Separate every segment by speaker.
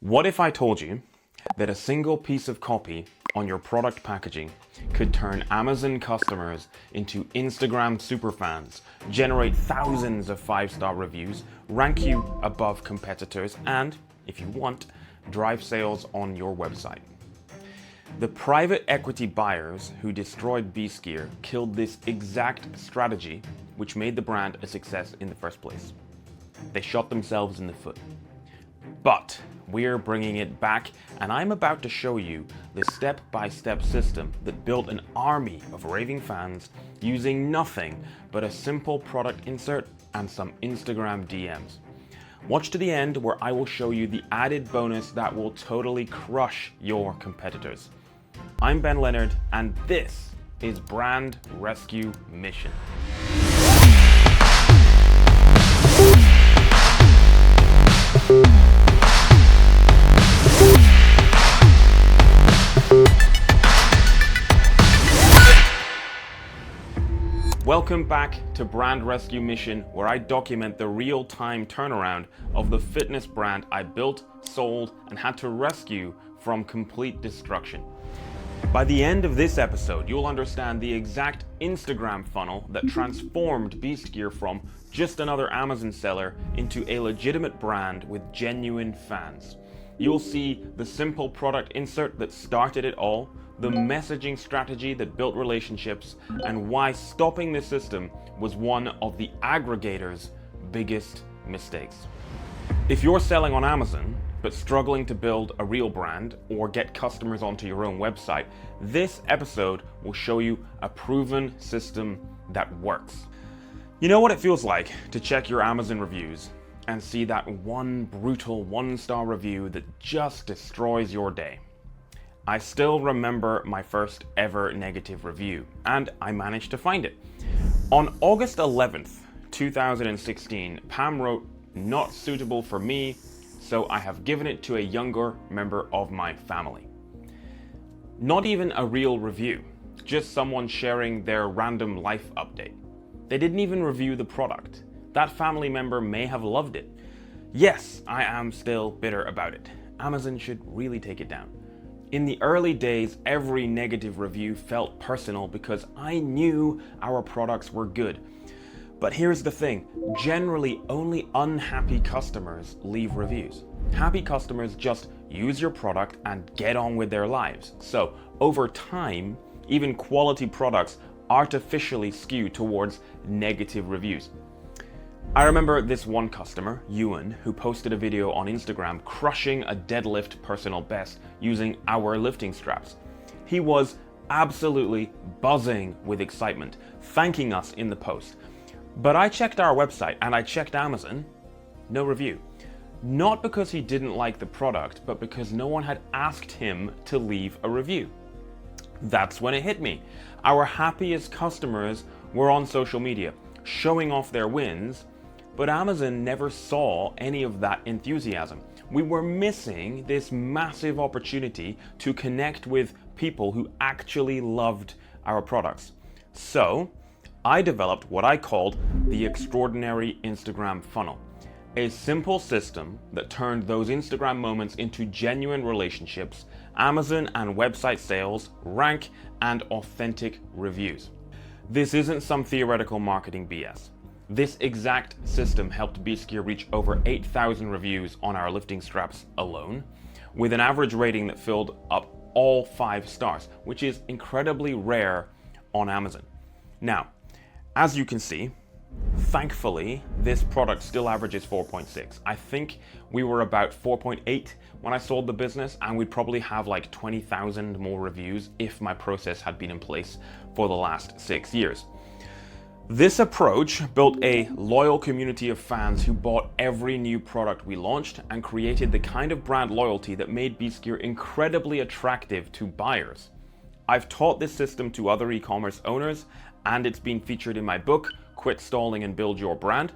Speaker 1: What if I told you that a single piece of copy on your product packaging could turn Amazon customers into Instagram superfans, generate thousands of 5-star reviews, rank you above competitors, and, if you want, drive sales on your website? The private equity buyers who destroyed Beastgear killed this exact strategy, which made the brand a success in the first place. They shot themselves in the foot. But we're bringing it back, and I'm about to show you the step-by-step system that built an army of raving fans using nothing but a simple product insert and some Instagram DMs. Watch to the end where I will show you the added bonus that will totally crush your competitors. I'm Leonard, and this is Brand Rescue Mission. Welcome back to Brand Rescue Mission, where I document the real-time turnaround of the fitness brand I built, sold, and had to rescue from complete destruction. By the end of this episode, you'll understand the exact Instagram funnel that transformed Beastgear from just another Amazon seller into a legitimate brand with genuine fans. You'll see the simple product insert that started it all, the messaging strategy that built relationships, and why stopping this system was one of the aggregator's biggest mistakes. If you're selling on Amazon, but struggling to build a real brand or get customers onto your own website, this episode will show you a proven system that works. You know what it feels like to check your Amazon reviews and see that one brutal 1-star review that just destroys your day? I still remember my first ever negative review, and I managed to find it. On August 11th, 2016, Pam wrote, "Not suitable for me, so I have given it to a younger member of my family." Not even a real review, just someone sharing their random life update. They didn't even review the product. That family member may have loved it. Yes, I am still bitter about it. Amazon should really take it down. In the early days, every negative review felt personal because I knew our products were good. But here's the thing, generally only unhappy customers leave reviews. Happy customers just use your product and get on with their lives. So over time, even quality products artificially skew towards negative reviews. I remember this one customer, Ewan, who posted a video on Instagram crushing a deadlift personal best using our lifting straps. He was absolutely buzzing with excitement, thanking us in the post. But I checked our website and I checked Amazon, no review. Not because he didn't like the product, but because no one had asked him to leave a review. That's when it hit me. Our happiest customers were on social media, showing off their wins, but Amazon never saw any of that enthusiasm. We were missing this massive opportunity to connect with people who actually loved our products. So I developed what I called the extraordinary Instagram funnel, a simple system that turned those Instagram moments into genuine relationships, Amazon and website sales, rank, and authentic reviews. This isn't some theoretical marketing BS. This exact system helped Beastgear reach over 8,000 reviews on our lifting straps alone, with an average rating that filled up all 5 stars, which is incredibly rare on Amazon. Now, as you can see, thankfully, this product still averages 4.6. I think we were about 4.8 when I sold the business, and we'd probably have like 20,000 more reviews if my process had been in place for the last 6 years. This approach built a loyal community of fans who bought every new product we launched and created the kind of brand loyalty that made Beastgear incredibly attractive to buyers. I've taught this system to other e-commerce owners, and it's been featured in my book, Quit Stalling and Build Your Brand.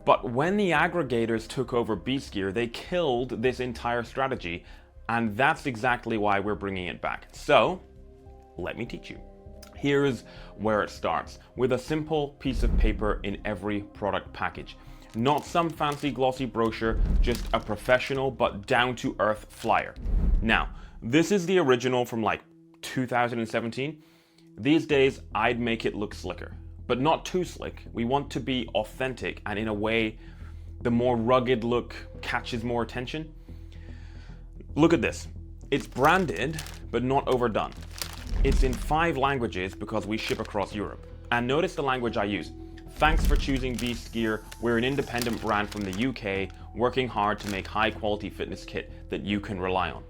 Speaker 1: But when the aggregators took over Beastgear, they killed this entire strategy, and that's exactly why we're bringing it back. So, let me teach you. Here's where it starts, with a simple piece of paper in every product package. Not some fancy glossy brochure, just a professional but down-to-earth flyer. Now, this is the original from like 2017. These days, I'd make it look slicker, but not too slick. We want to be authentic, and in a way, the more rugged look catches more attention. Look at this. It's branded, but not overdone. It's in 5 languages because we ship across Europe. And notice the language I use. Thanks for choosing Beast Gear. We're an independent brand from the UK, working hard to make high quality fitness kit that you can rely on.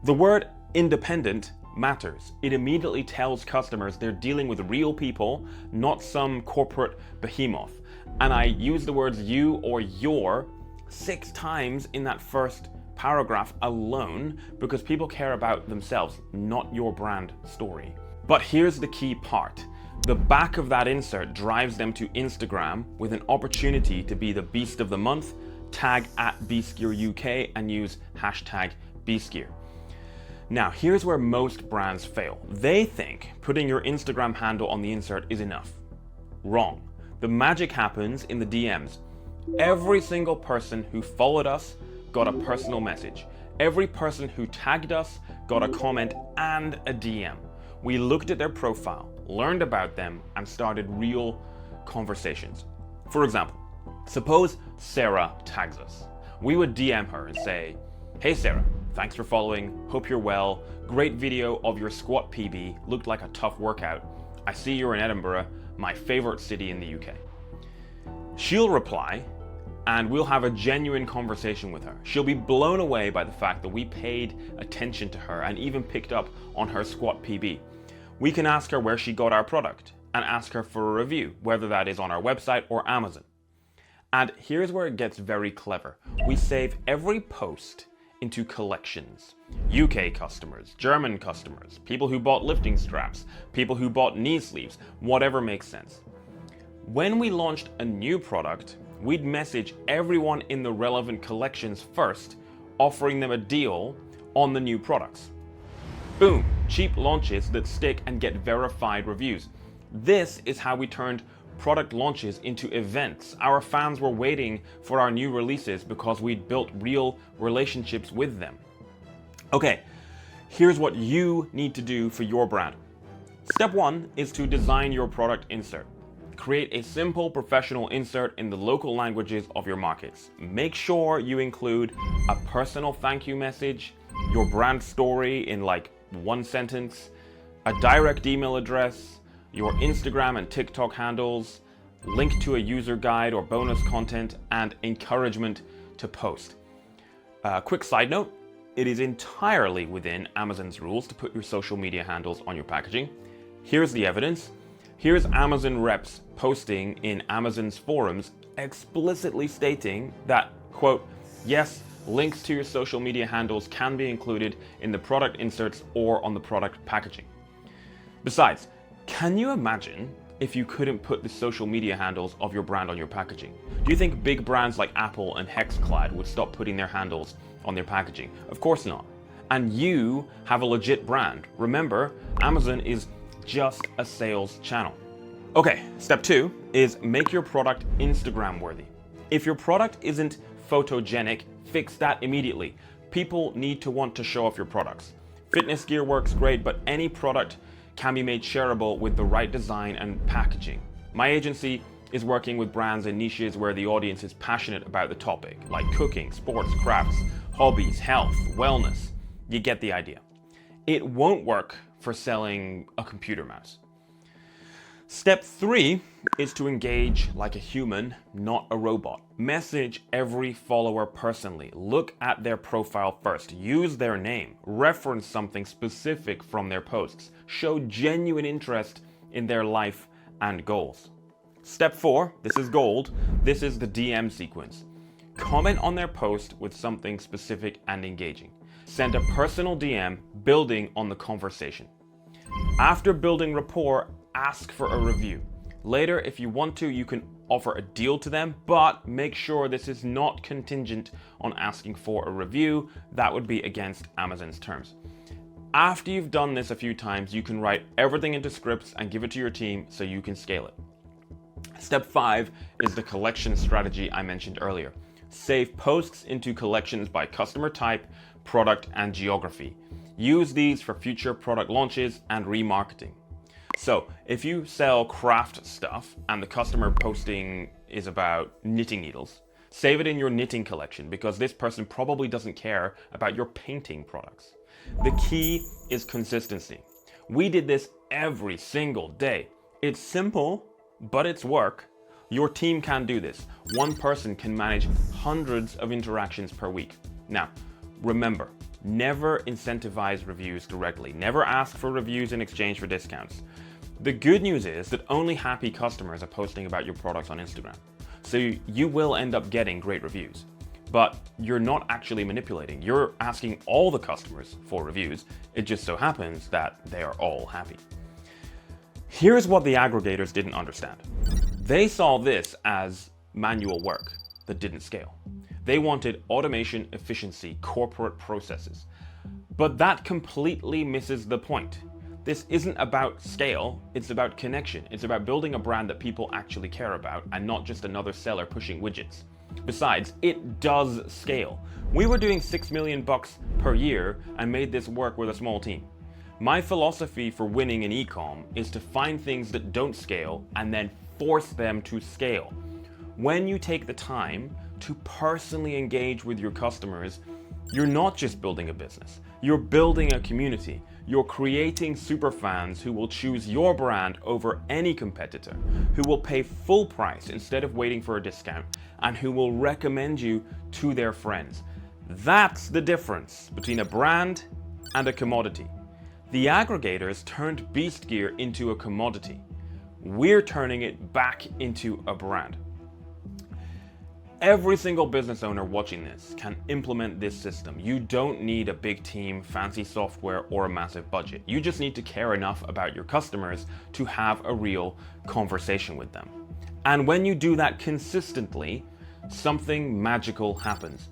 Speaker 1: The word independent matters. It immediately tells customers they're dealing with real people, not some corporate behemoth. And I use the words you or your 6 times in that first paragraph alone because people care about themselves, not your brand story. But here's the key part. The back of that insert drives them to Instagram with an opportunity to be the Beast of the Month, tag @BeastGearUK and use hashtag BeastGear. Now, here's where most brands fail. They think putting your Instagram handle on the insert is enough. Wrong. The magic happens in the DMs. Every single person who followed us got a personal message. Every person who tagged us got a comment and a DM. We looked at their profile, learned about them, and started real conversations. For example, suppose Sarah tags us. We would DM her and say, "Hey Sarah, thanks for following, hope you're well, great video of your squat PB, looked like a tough workout. I see you're in Edinburgh, my favorite city in the UK." She'll reply, and we'll have a genuine conversation with her. She'll be blown away by the fact that we paid attention to her and even picked up on her squat PB. We can ask her where she got our product and ask her for a review, whether that is on our website or Amazon. And here's where it gets very clever. We save every post into collections. UK customers, German customers, people who bought lifting straps, people who bought knee sleeves, whatever makes sense. When we launched a new product, we'd message everyone in the relevant collections first, offering them a deal on the new products. Boom, cheap launches that stick and get verified reviews. This is how we turned product launches into events. Our fans were waiting for our new releases because we'd built real relationships with them. Okay, here's what you need to do for your brand. Step 1 is to design your product insert. Create a simple professional insert in the local languages of your markets. Make sure you include a personal thank you message, your brand story in like 1 sentence, a direct email address, your Instagram and TikTok handles, link to a user guide or bonus content, and encouragement to post. Quick side note, it is entirely within Amazon's rules to put your social media handles on your packaging. Here's the evidence. Here's Amazon reps posting in Amazon's forums explicitly stating that, quote, "Yes, links to your social media handles can be included in the product inserts or on the product packaging." Besides, can you imagine if you couldn't put the social media handles of your brand on your packaging? Do you think big brands like Apple and Hexclad would stop putting their handles on their packaging? Of course not. And you have a legit brand. Remember, Amazon is just a sales channel. Okay, step 2 is make your product Instagram worthy. If your product isn't photogenic, fix that immediately. People need to want to show off your products. Fitness gear works great, but any product can be made shareable with the right design and packaging. My agency is working with brands in niches where the audience is passionate about the topic, like cooking, sports, crafts, hobbies, health, wellness. You get the idea. It won't work for selling a computer mouse. Step 3 is to engage like a human, not a robot. Message every follower personally. Look at their profile first. Use their name. Reference something specific from their posts. Show genuine interest in their life and goals. Step 4, this is gold. This is the DM sequence. Comment on their post with something specific and engaging. Send a personal DM building on the conversation. After building rapport, ask for a review. Later, if you want to, you can offer a deal to them, but make sure this is not contingent on asking for a review. That would be against Amazon's terms. After you've done this a few times, you can write everything into scripts and give it to your team so you can scale it. Step 5 is the collection strategy I mentioned earlier. Save posts into collections by customer type, product, and geography. Use these for future product launches and remarketing. So if you sell craft stuff and the customer posting is about knitting needles, save it in your knitting collection because this person probably doesn't care about your painting products. The key is consistency. We did this every single day. It's simple, but it's work. Your team can do this. One person can manage hundreds of interactions per week. Now, remember, never incentivize reviews directly. Never ask for reviews in exchange for discounts. The good news is that only happy customers are posting about your products on Instagram. So you will end up getting great reviews, but you're not actually manipulating. You're asking all the customers for reviews. It just so happens that they are all happy. Here's what the aggregators didn't understand. They saw this as manual work that didn't scale. They wanted automation, efficiency, corporate processes. But that completely misses the point. This isn't about scale, it's about connection. It's about building a brand that people actually care about and not just another seller pushing widgets. Besides, it does scale. We were doing $6 million per year and made this work with a small team. My philosophy for winning in e-com is to find things that don't scale and then force them to scale. When you take the time to personally engage with your customers, you're not just building a business, you're building a community. You're creating superfans who will choose your brand over any competitor, who will pay full price instead of waiting for a discount, and who will recommend you to their friends. That's the difference between a brand and a commodity. The aggregators turned Beast Gear into a commodity. We're turning it back into a brand. Every single business owner watching this can implement this system. You don't need a big team, fancy software, or a massive budget. You just need to care enough about your customers to have a real conversation with them. And when you do that consistently, something magical happens.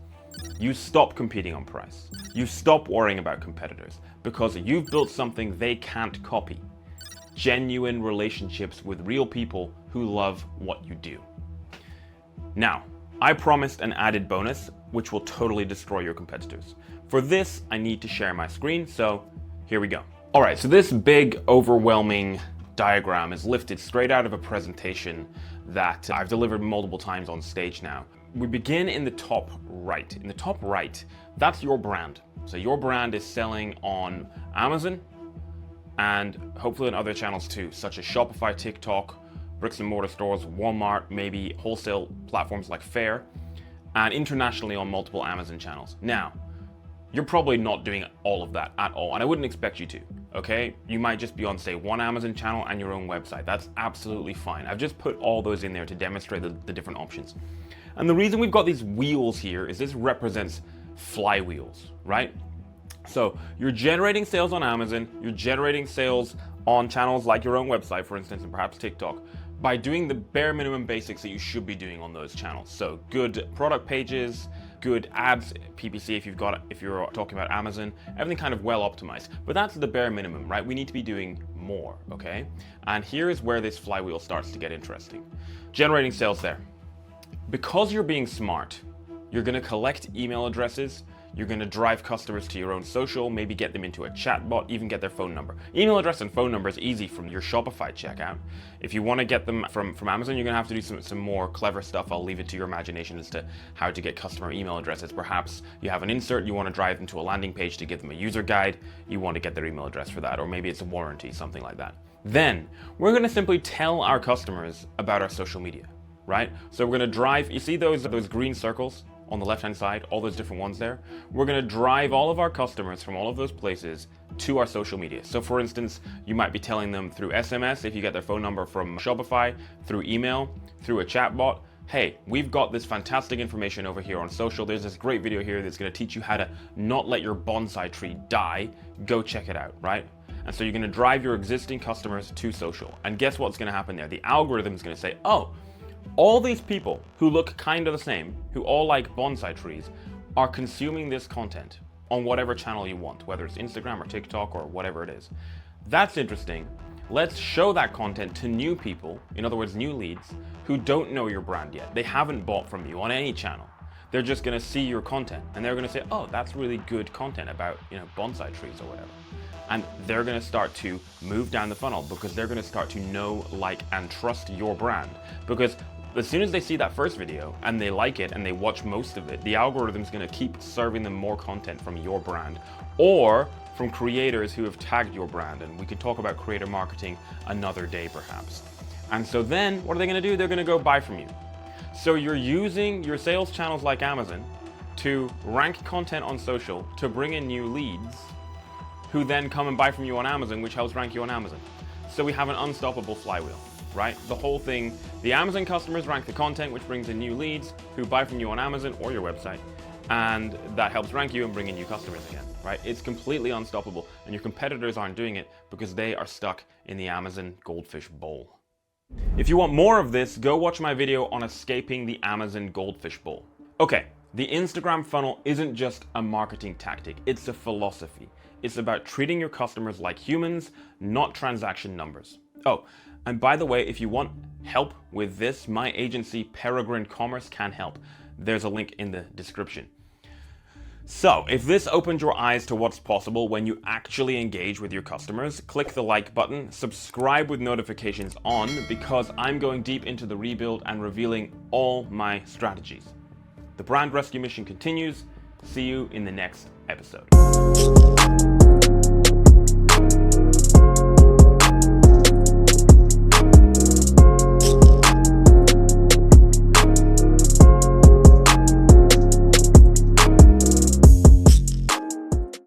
Speaker 1: You stop competing on price. You stop worrying about competitors because you've built something they can't copy. Genuine relationships with real people who love what you do. Now, I promised an added bonus, which will totally destroy your competitors. For this, I need to share my screen, so here we go. All right, so this big, overwhelming diagram is lifted straight out of a presentation that I've delivered multiple times on stage now. We begin in the top right. In the top right, that's your brand. So your brand is selling on Amazon and hopefully on other channels too, such as Shopify, TikTok, bricks and mortar stores, Walmart, maybe wholesale platforms like Faire, and internationally on multiple Amazon channels. Now, you're probably not doing all of that at all, and I wouldn't expect you to, okay? You might just be on, say, one Amazon channel and your own website. That's absolutely fine. I've just put all those in there to demonstrate the different options. And the reason we've got these wheels here is this represents flywheels, right? So you're generating sales on Amazon, you're generating sales on channels like your own website, for instance, and perhaps TikTok, by doing the bare minimum basics that you should be doing on those channels. So good product pages, good ads, PPC if you're talking about Amazon, everything kind of well optimized. But that's the bare minimum, right? We need to be doing more, okay? And here is where this flywheel starts to get interesting. Generating sales there. Because you're being smart, you're gonna collect email addresses, you're going to drive customers to your own social, maybe get them into a chatbot, even get their phone number. Email address and phone number is easy from your Shopify checkout. If you want to get them from Amazon, you're going to have to do some more clever stuff. I'll leave it to your imagination as to how to get customer email addresses. Perhaps you have an insert, you want to drive them to a landing page to give them a user guide, you want to get their email address for that, or maybe it's a warranty, something like that. Then we're going to simply tell our customers about our social media, right? So we're going to drive, you see those green circles on the left-hand side, all those different ones there? We're gonna drive all of our customers from all of those places to our social media. So for instance, you might be telling them through SMS, if you get their phone number from Shopify, through email, through a chatbot, hey, we've got this fantastic information over here on social. There's this great video here that's gonna teach you how to not let your bonsai tree die. Go check it out, right? And so you're gonna drive your existing customers to social. And guess what's gonna happen there? The algorithm is gonna say, oh, all these people who look kind of the same, who all like bonsai trees, are consuming this content on whatever channel you want, whether it's Instagram or TikTok or whatever it is. That's interesting. Let's show that content to new people, in other words, new leads, who don't know your brand yet. They haven't bought from you on any channel. They're just gonna see your content and they're gonna say, oh, that's really good content about, bonsai trees or whatever. And they're gonna start to move down the funnel because they're gonna start to know, like, and trust your brand. Because as soon as they see that first video and they like it and they watch most of it, the algorithm's gonna keep serving them more content from your brand or from creators who have tagged your brand. And we could talk about creator marketing another day perhaps. And so then what are they gonna do? They're gonna go buy from you. So you're using your sales channels like Amazon to rank content on social to bring in new leads who then come and buy from you on Amazon, which helps rank you on Amazon. So we have an unstoppable flywheel, right? The whole thing, the Amazon customers rank the content, which brings in new leads who buy from you on Amazon or your website. And that helps rank you and bring in new customers again, right? It's completely unstoppable, and your competitors aren't doing it because they are stuck in the Amazon goldfish bowl. If you want more of this, go watch my video on escaping the Amazon goldfish bowl. Okay, the Instagram funnel isn't just a marketing tactic, it's a philosophy. It's about treating your customers like humans, not transaction numbers. Oh, and by the way, if you want help with this, my agency, Peregrine Commerce, can help. There's a link in the description. So, if this opened your eyes to what's possible when you actually engage with your customers, click the like button, subscribe with notifications on, because I'm going deep into the rebuild and revealing all my strategies. The brand rescue mission continues. See you in the next episode.